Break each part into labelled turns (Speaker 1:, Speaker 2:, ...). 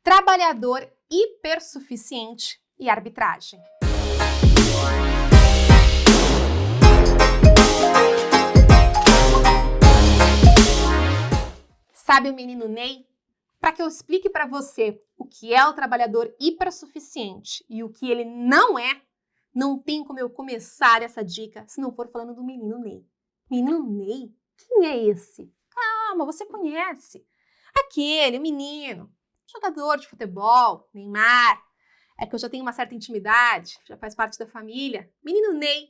Speaker 1: Trabalhador hipersuficiente e arbitragem. Sabe o menino Ney? Para que eu explique para você o que é o trabalhador hipersuficiente e o que ele não é, não tem como eu começar essa dica se não for falando do menino Ney. Menino Ney? Quem é esse? Calma, você conhece. Aquele menino, jogador de futebol, Neymar. É que eu já tenho uma certa intimidade, já faz parte da família. Menino Ney.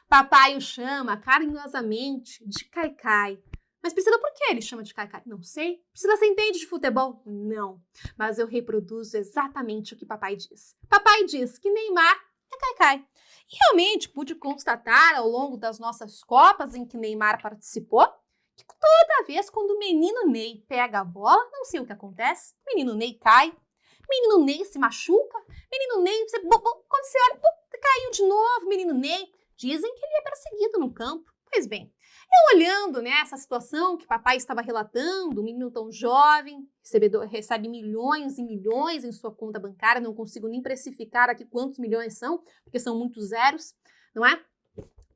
Speaker 1: Papai o chama carinhosamente de Caicai. Mas Priscila, por que ele chama de Caicai? Não sei. Priscila, você entende de futebol? Não. Mas eu reproduzo exatamente o que papai diz. Papai diz que Neymar é Caicai. E realmente pude constatar ao longo das nossas Copas em que Neymar participou, que toda vez quando o menino Ney pega a bola, não sei o que acontece, o menino Ney cai, menino Ney se machuca, menino Ney, quando você olha, caiu de novo, menino Ney. Dizem que ele é perseguido no campo. Pois bem, eu olhando essa situação que papai estava relatando, um menino tão jovem, recebe milhões e milhões em sua conta bancária, não consigo nem precificar aqui quantos milhões são, porque são muitos zeros, não é?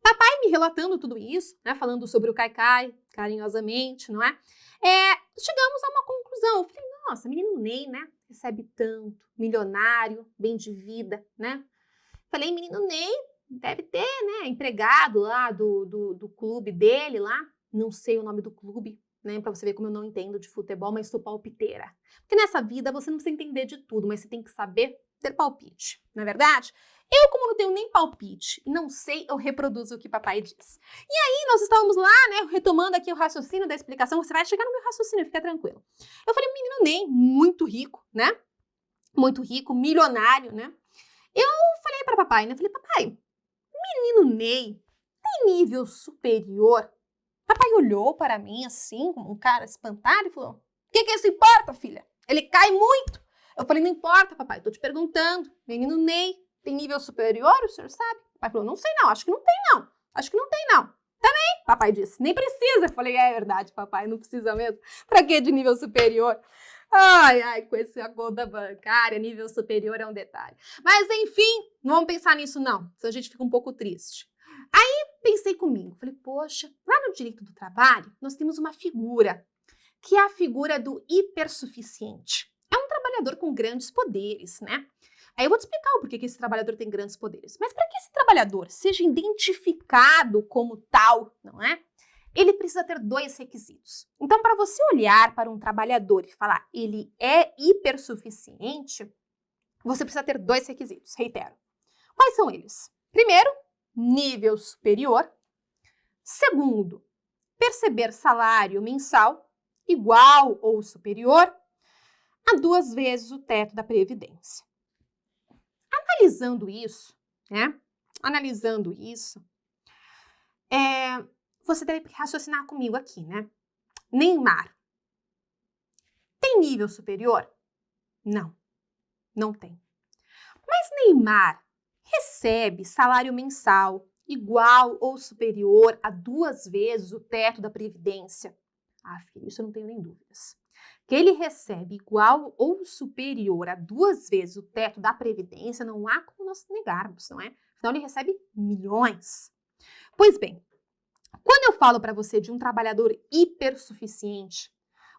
Speaker 1: Papai me relatando tudo isso, falando sobre o Caicai, carinhosamente, não é? Chegamos a uma conclusão. Eu falei, nossa, menino Ney, recebe tanto, milionário, bem de vida, Falei, menino Ney, deve ter, empregado lá do clube dele lá, não sei o nome do clube, pra você ver como eu não entendo de futebol, mas sou palpiteira. Porque nessa vida você não precisa entender de tudo, mas você tem que saber ter palpite, não é verdade? Eu, como não tenho nem palpite e não sei, eu reproduzo o que papai diz. E aí nós estávamos lá, retomando aqui o raciocínio da explicação, você vai chegar no meu raciocínio, fica tranquilo. Eu falei, menino Ney, muito rico, Muito rico, milionário, Eu falei para papai, Falei, papai, menino Ney tem nível superior? Papai olhou para mim assim, como um cara espantado e falou, o que isso importa, filha? Ele cai muito. Eu falei, não importa, papai, tô te perguntando. Menino Ney tem nível superior, o senhor sabe? Papai falou, não sei não, acho que não tem não. Acho que não tem não. Também, papai disse, nem precisa. Eu falei, é verdade, papai, não precisa mesmo. Pra que de nível superior? Ai, com essa conta bancária, nível superior é um detalhe. Mas, enfim, não vamos pensar nisso não, senão a gente fica um pouco triste. Aí, pensei comigo, falei, poxa, lá no direito do trabalho, nós temos uma figura, que é a figura do hipersuficiente. É um trabalhador com grandes poderes, Aí eu vou te explicar o porquê que esse trabalhador tem grandes poderes. Mas para que esse trabalhador seja identificado como tal, não é? Ele precisa ter dois requisitos. Então, para você olhar para um trabalhador e falar ele é hipersuficiente, você precisa ter dois requisitos, reitero. Quais são eles? Primeiro, nível superior. Segundo, perceber salário mensal igual ou superior a 2 vezes o teto da Previdência. Analisando isso, você deve raciocinar comigo aqui, Neymar tem nível superior? Não, não tem. Mas Neymar recebe salário mensal igual ou superior a 2 vezes o teto da Previdência? Ah, filho, isso eu não tenho nem dúvidas. Que ele recebe igual ou superior a 2 vezes o teto da Previdência, não há como nós negarmos, não é? Afinal, ele recebe milhões. Pois bem, quando eu falo para você de um trabalhador hipersuficiente,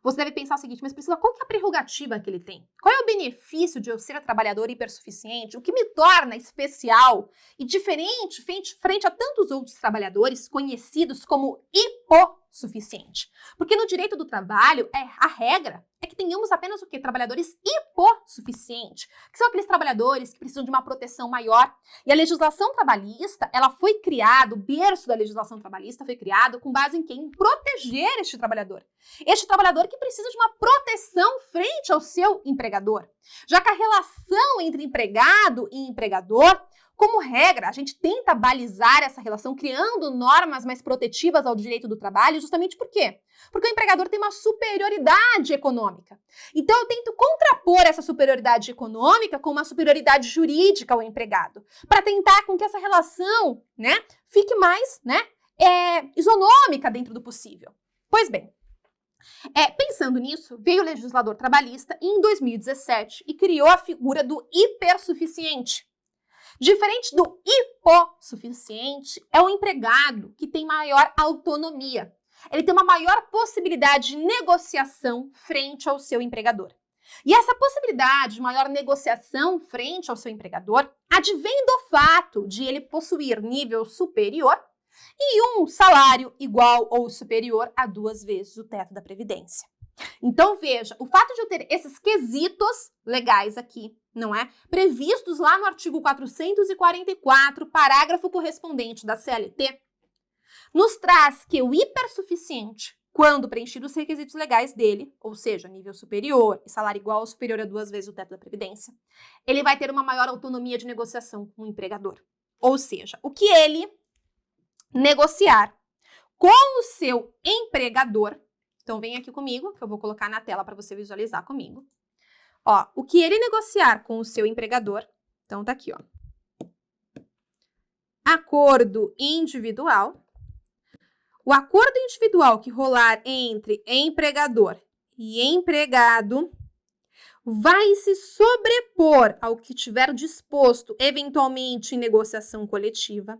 Speaker 1: você deve pensar o seguinte, mas Priscila, qual que é a prerrogativa que ele tem? Qual é o benefício de eu ser trabalhador hipersuficiente? O que me torna especial e diferente frente a tantos outros trabalhadores conhecidos como hipossuficiente? Porque no direito do trabalho, a regra é que tenhamos apenas o quê? Trabalhadores hipossuficientes, que são aqueles trabalhadores que precisam de uma proteção maior. E a legislação trabalhista, ela foi criada, o berço da legislação trabalhista foi criado com base em quê? Em proteger este trabalhador. Este trabalhador que precisa de uma proteção frente ao seu empregador. Já que a relação entre empregado e empregador, como regra, a gente tenta balizar essa relação criando normas mais protetivas ao direito do trabalho, justamente por quê? Porque o empregador tem uma superioridade econômica. Então, eu tento contrapor essa superioridade econômica com uma superioridade jurídica ao empregado, para tentar com que essa relação, fique mais, isonômica dentro do possível. Pois bem, Pensando nisso, veio o legislador trabalhista em 2017 e criou a figura do hipersuficiente. Diferente do hipossuficiente, é o empregado que tem maior autonomia. Ele tem uma maior possibilidade de negociação frente ao seu empregador. E essa possibilidade de maior negociação frente ao seu empregador advém do fato de ele possuir nível superior e um salário igual ou superior a 2 vezes o teto da Previdência. Então, veja, o fato de eu ter esses quesitos legais aqui, não é? Previstos lá no artigo 444, parágrafo correspondente da CLT, nos traz que o hipersuficiente, quando preenchido os requisitos legais dele, ou seja, nível superior e salário igual ou superior a 2 vezes o teto da Previdência, ele vai ter uma maior autonomia de negociação com o empregador. Ou seja, o que ele negociar com o seu empregador, então vem aqui comigo, que eu vou colocar na tela para você visualizar comigo. Ó, o que ele negociar com o seu empregador, então tá aqui, ó. Acordo individual. O acordo individual que rolar entre empregador e empregado vai se sobrepor ao que tiver disposto eventualmente em negociação coletiva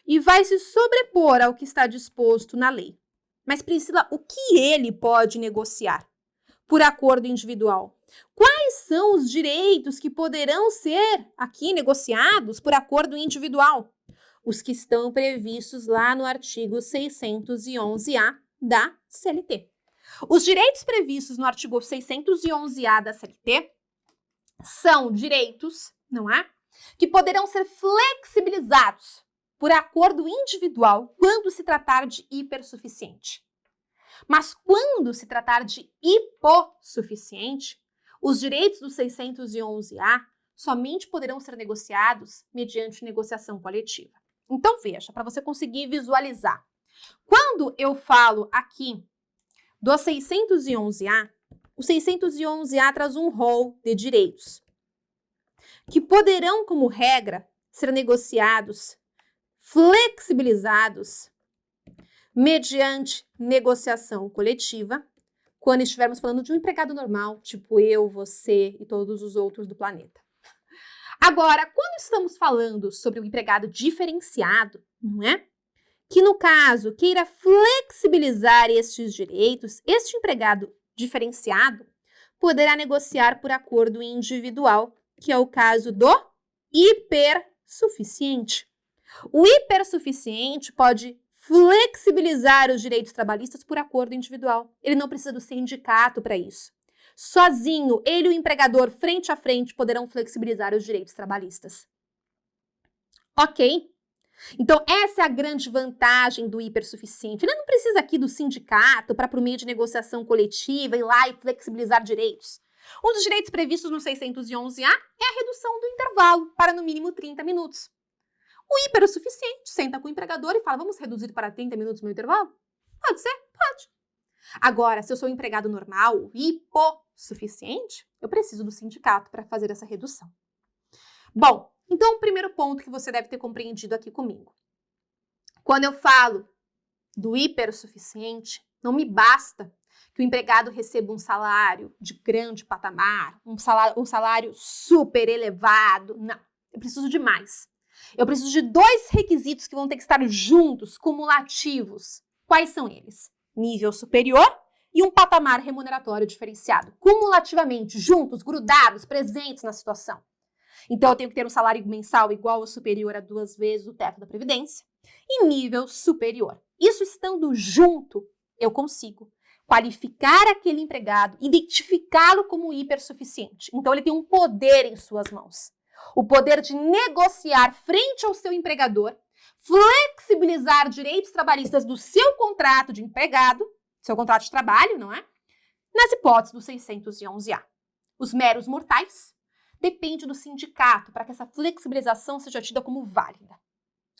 Speaker 1: e vai se sobrepor ao que está disposto na lei. Mas, Priscila, o que ele pode negociar por acordo individual? Quais são os direitos que poderão ser aqui negociados por acordo individual? Os que estão previstos lá no artigo 611-A da CLT. Os direitos previstos no artigo 611-A da CLT são direitos, não é? Que poderão ser flexibilizados por acordo individual quando se tratar de hipersuficiente. Mas quando se tratar de hipossuficiente, os direitos do 611-A somente poderão ser negociados mediante negociação coletiva. Então, veja, para você conseguir visualizar. Quando eu falo aqui do 611-A, o 611-A traz um rol de direitos que poderão, como regra, ser negociados, flexibilizados mediante negociação coletiva, quando estivermos falando de um empregado normal, tipo eu, você e todos os outros do planeta. Agora, quando estamos falando sobre o empregado diferenciado, não é? Que no caso queira flexibilizar estes direitos, este empregado diferenciado poderá negociar por acordo individual, que é o caso do hipersuficiente. O hipersuficiente pode flexibilizar os direitos trabalhistas por acordo individual. Ele não precisa do sindicato para isso. Sozinho, ele e o empregador, frente a frente, poderão flexibilizar os direitos trabalhistas. Ok? Então, essa é a grande vantagem do hipersuficiente. Ele não precisa aqui do sindicato para, por meio de negociação coletiva, ir lá e flexibilizar direitos. Um dos direitos previstos no 611-A é a redução do intervalo para, no mínimo, 30 minutos. O hipersuficiente senta com o empregador e fala, vamos reduzir para 30 minutos meu intervalo? Pode ser? Pode. Agora, se eu sou um empregado normal, hipossuficiente, eu preciso do sindicato para fazer essa redução. Bom, então o primeiro ponto que você deve ter compreendido aqui comigo. Quando eu falo do hipersuficiente, não me basta que o empregado receba um salário de grande patamar, um salário super elevado. Não, eu preciso de mais. Eu preciso de 2 requisitos que vão ter que estar juntos, cumulativos. Quais são eles? Nível superior e um patamar remuneratório diferenciado, cumulativamente, juntos, grudados, presentes na situação. Então, eu tenho que ter um salário mensal igual ou superior a 2 vezes o teto da Previdência e nível superior. Isso estando junto, eu consigo qualificar aquele empregado, identificá-lo como hipersuficiente. Então, ele tem um poder em suas mãos. O poder de negociar frente ao seu empregador, flexibilizar direitos trabalhistas do seu contrato de empregado, seu contrato de trabalho, não é? Nas hipóteses do 611-A. Os meros mortais dependem do sindicato para que essa flexibilização seja tida como válida.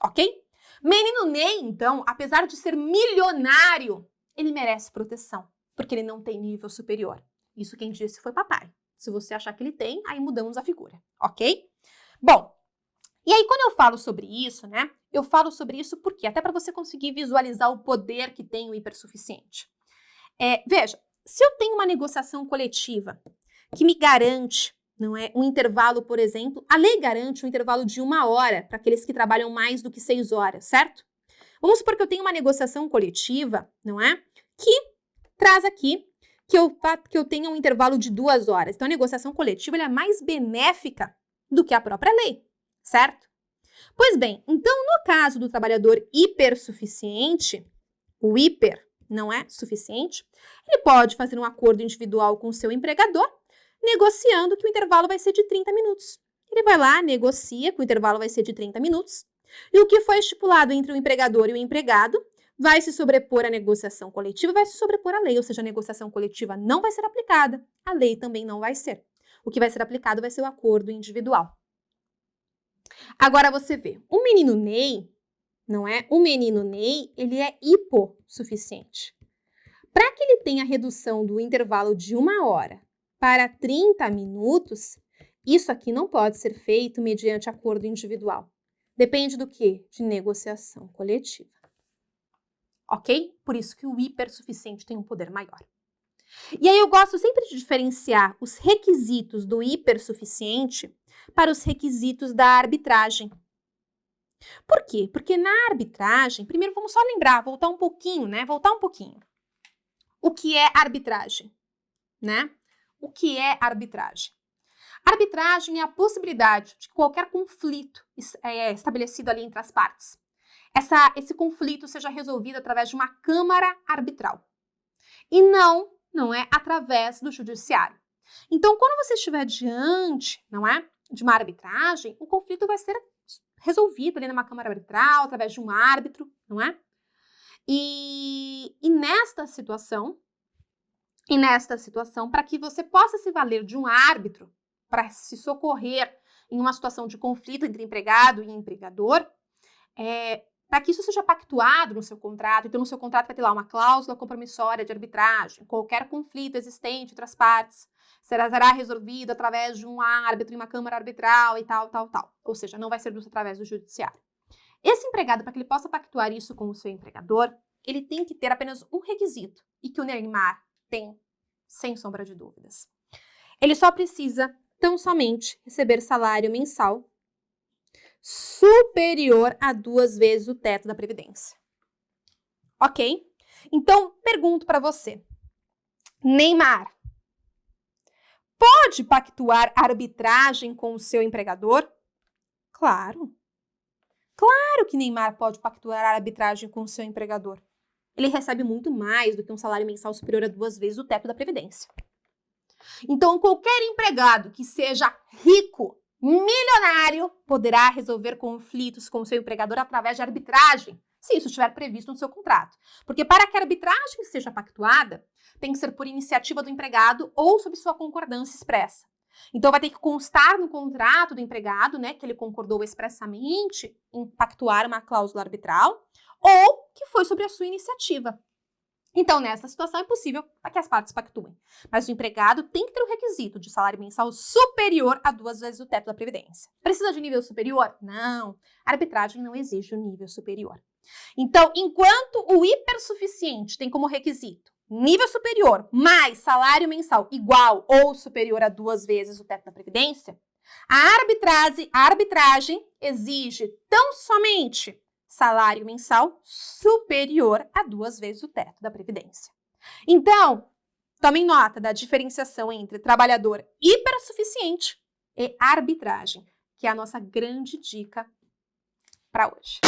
Speaker 1: Ok? Menino Ney, então, apesar de ser milionário, ele merece proteção, porque ele não tem nível superior. Isso quem disse foi papai. Se você achar que ele tem, aí mudamos a figura, ok? Bom, e aí quando eu falo sobre isso, né? Eu falo sobre isso porque até para você conseguir visualizar o poder que tem o hipersuficiente. Veja, se eu tenho uma negociação coletiva que me garante, não é, um intervalo, por exemplo, a lei garante um intervalo de 1 hora para aqueles que trabalham mais do que 6 horas, certo? Vamos supor que eu tenho uma negociação coletiva, não é? Que traz aqui que eu tenha um intervalo de 2 horas. Então, a negociação coletiva ela é mais benéfica do que a própria lei, certo? Pois bem, então, no caso do trabalhador hipersuficiente, o hiper não é suficiente, ele pode fazer um acordo individual com o seu empregador, negociando que o intervalo vai ser de 30 minutos. Ele vai lá, negocia que o intervalo vai ser de 30 minutos, e o que foi estipulado entre o empregador e o empregado vai se sobrepor à negociação coletiva, vai se sobrepor à lei, ou seja, a negociação coletiva não vai ser aplicada, a lei também não vai ser. O que vai ser aplicado vai ser o acordo individual. Agora você vê, o menino Ney, não é? O menino Ney, ele é hipossuficiente. Para que ele tenha redução do intervalo de 1 hora para 30 minutos, isso aqui não pode ser feito mediante acordo individual. Depende do quê? De negociação coletiva. Ok? Por isso que o hipersuficiente tem um poder maior. E aí eu gosto sempre de diferenciar os requisitos do hipersuficiente para os requisitos da arbitragem. Por quê? Porque na arbitragem, primeiro vamos só lembrar, voltar um pouquinho, né? Voltar um pouquinho. O que é arbitragem, né? O que é arbitragem? Arbitragem é a possibilidade de qualquer conflito estabelecido ali entre as partes. Esse conflito seja resolvido através de uma câmara arbitral. E não é através do judiciário. Então, quando você estiver diante, não é, de uma arbitragem, o conflito vai ser resolvido ali numa câmara arbitral, através de um árbitro, não é? E nesta situação, para que você possa se valer de um árbitro para se socorrer em uma situação de conflito entre empregado e empregador, para que isso seja pactuado no seu contrato, então no seu contrato vai ter lá uma cláusula compromissória de arbitragem, qualquer conflito existente entre as partes será resolvido através de um árbitro em uma câmara arbitral e tal. Ou seja, não vai ser através do judiciário. Esse empregado, para que ele possa pactuar isso com o seu empregador, ele tem que ter apenas um requisito, e que o Neymar tem, sem sombra de dúvidas. Ele só precisa, tão somente, receber salário mensal superior a 2 vezes o teto da Previdência. Ok? Então, pergunto para você. Neymar pode pactuar arbitragem com o seu empregador? Claro. Claro que Neymar pode pactuar arbitragem com o seu empregador. Ele recebe muito mais do que um salário mensal superior a 2 vezes o teto da Previdência. Então, qualquer empregado que seja rico, milionário, poderá resolver conflitos com o seu empregador através de arbitragem, se isso estiver previsto no seu contrato. Porque para que a arbitragem seja pactuada, tem que ser por iniciativa do empregado ou sob sua concordância expressa. Então, vai ter que constar no contrato do empregado, né, que ele concordou expressamente em pactuar uma cláusula arbitral, ou que foi sobre a sua iniciativa. Então, nessa situação, é possível que as partes pactuem. Mas o empregado tem que ter o requisito de salário mensal superior a 2 vezes o teto da Previdência. Precisa de nível superior? Não. A arbitragem não exige o nível superior. Então, enquanto o hipersuficiente tem como requisito nível superior mais salário mensal igual ou superior a 2 vezes o teto da Previdência, a arbitragem exige tão somente salário mensal superior a 2 vezes o teto da Previdência. Então, tomem nota da diferenciação entre trabalhador hipersuficiente e arbitragem, que é a nossa grande dica para hoje.